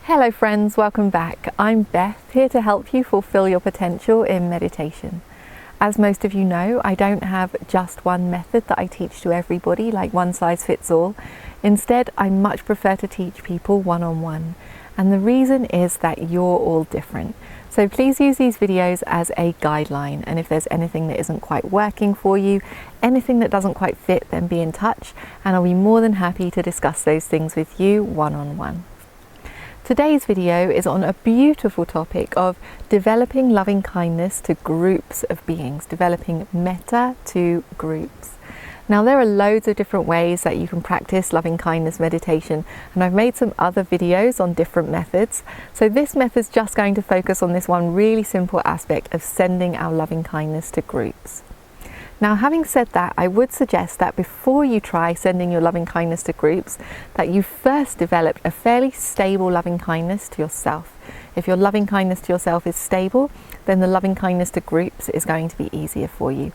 Hello friends, welcome back. I'm Beth, here to help you fulfill your potential in meditation. As most of you know, I don't have just one method that I teach to everybody, like one size fits all. Instead, I much prefer to teach people one-on-one. And the reason is that you're all different. So please use these videos as a guideline. And if there's anything that isn't quite working for you, anything that doesn't quite fit, then be in touch. And I'll be more than happy to discuss those things with you one-on-one. Today's video is on a beautiful topic of developing loving kindness to groups of beings, developing metta to groups. Now there are loads of different ways that you can practice loving kindness meditation, and I've made some other videos on different methods. So this method's just going to focus on this one really simple aspect of sending our loving kindness to groups. Now, having said that, I would suggest that before you try sending your loving kindness to groups, that you first develop a fairly stable loving kindness to yourself. If your loving kindness to yourself is stable, then the loving kindness to groups is going to be easier for you.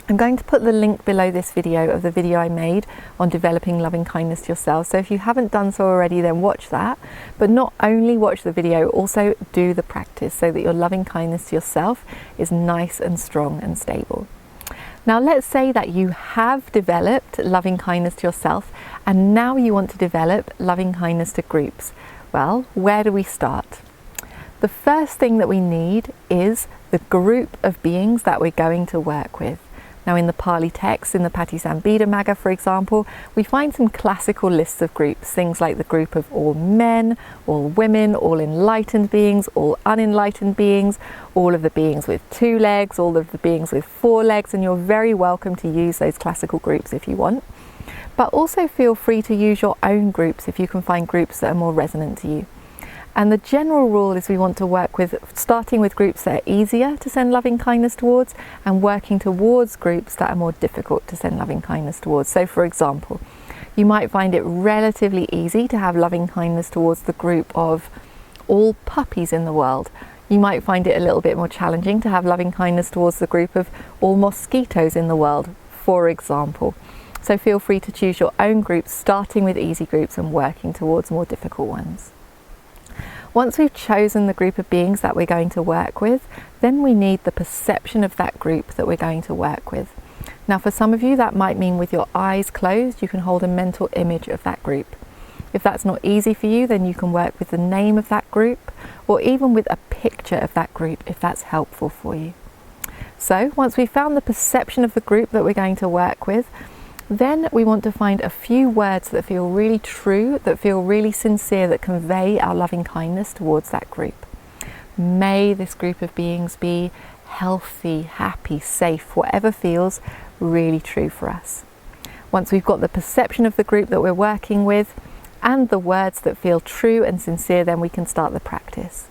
I'm going to put the link below this video of the video I made on developing loving kindness to yourself. So if you haven't done so already, then watch that. But not only watch the video, also do the practice so that your loving kindness to yourself is nice and strong and stable. Now let's say that you have developed loving kindness to yourself and now you want to develop loving kindness to groups. Well, where do we start? The first thing that we need is the group of beings that we're going to work with. Now in the Pali text, in the Patisambhida Magga, for example, we find some classical lists of groups, things like the group of all men, all women, all enlightened beings, all unenlightened beings, all of the beings with 2 legs, all of the beings with 4 legs, and you're very welcome to use those classical groups if you want. But also feel free to use your own groups if you can find groups that are more resonant to you. And the general rule is we want to work with, starting with groups that are easier to send loving kindness towards and working towards groups that are more difficult to send loving kindness towards. So for example, you might find it relatively easy to have loving kindness towards the group of all puppies in the world. You might find it a little bit more challenging to have loving kindness towards the group of all mosquitoes in the world, for example. So feel free to choose your own groups, starting with easy groups and working towards more difficult ones. Once we've chosen the group of beings that we're going to work with, then we need the perception of that group that we're going to work with. Now for some of you that might mean with your eyes closed you can hold a mental image of that group. If that's not easy for you, then you can work with the name of that group or even with a picture of that group if that's helpful for you. So once we've found the perception of the group that we're going to work with, then we want to find a few words that feel really true, that feel really sincere, that convey our loving kindness towards that group. May this group of beings be healthy, happy, safe, whatever feels really true for us. Once we've got the perception of the group that we're working with and the words that feel true and sincere, then we can start the practice.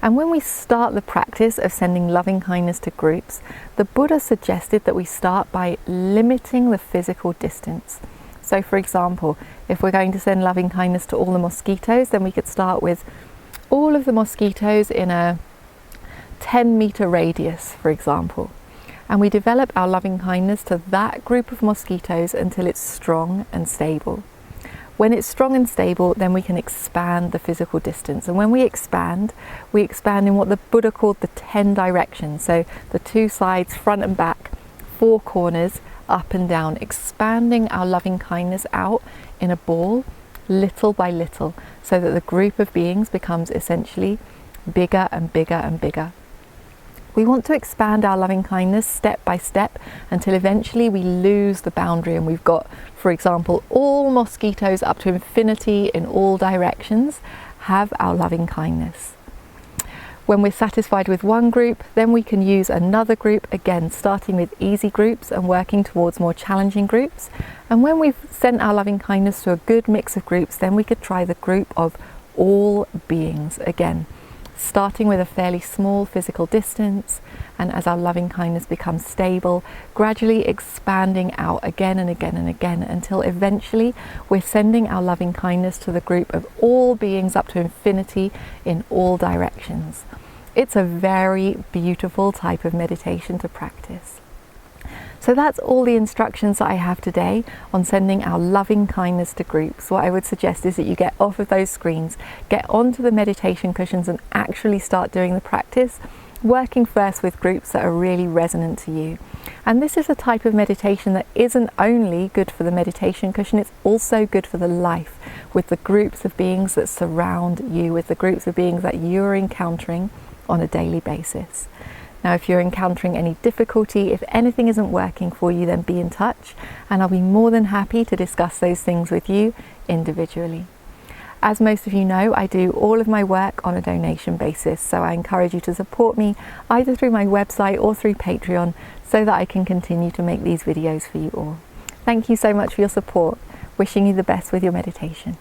And when we start the practice of sending loving kindness to groups, the Buddha suggested that we start by limiting the physical distance. So for example, if we're going to send loving kindness to all the mosquitoes, then we could start with all of the mosquitoes in a 10-meter radius, for example. And we develop our loving kindness to that group of mosquitoes until it's strong and stable. When it's strong and stable, then we can expand the physical distance. And when we expand in what the Buddha called the 10 directions. So the 2 sides, front and back, 4 corners, up and down, expanding our loving kindness out in a ball, little by little, so that the group of beings becomes essentially bigger and bigger and bigger. We want to expand our loving kindness step by step until eventually we lose the boundary and we've got, for example, all mosquitoes up to infinity in all directions have our loving kindness. When we're satisfied with one group, then we can use another group, again starting with easy groups and working towards more challenging groups. And when we've sent our loving kindness to a good mix of groups, then we could try the group of all beings again, starting with a fairly small physical distance, and as our loving kindness becomes stable, gradually expanding out again and again and again until eventually we're sending our loving kindness to the group of all beings up to infinity in all directions. It's a very beautiful type of meditation to practice. So that's all the instructions that I have today on sending our loving kindness to groups. What I would suggest is that you get off of those screens, get onto the meditation cushions and actually start doing the practice, working first with groups that are really resonant to you. And this is a type of meditation that isn't only good for the meditation cushion, it's also good for the life, with the groups of beings that surround you, with the groups of beings that you're encountering on a daily basis. Now, if you're encountering any difficulty, if anything isn't working for you, then be in touch and I'll be more than happy to discuss those things with you individually. As most of you know, I do all of my work on a donation basis, so I encourage you to support me either through my website or through Patreon so that I can continue to make these videos for you all. Thank you so much for your support. Wishing you the best with your meditation.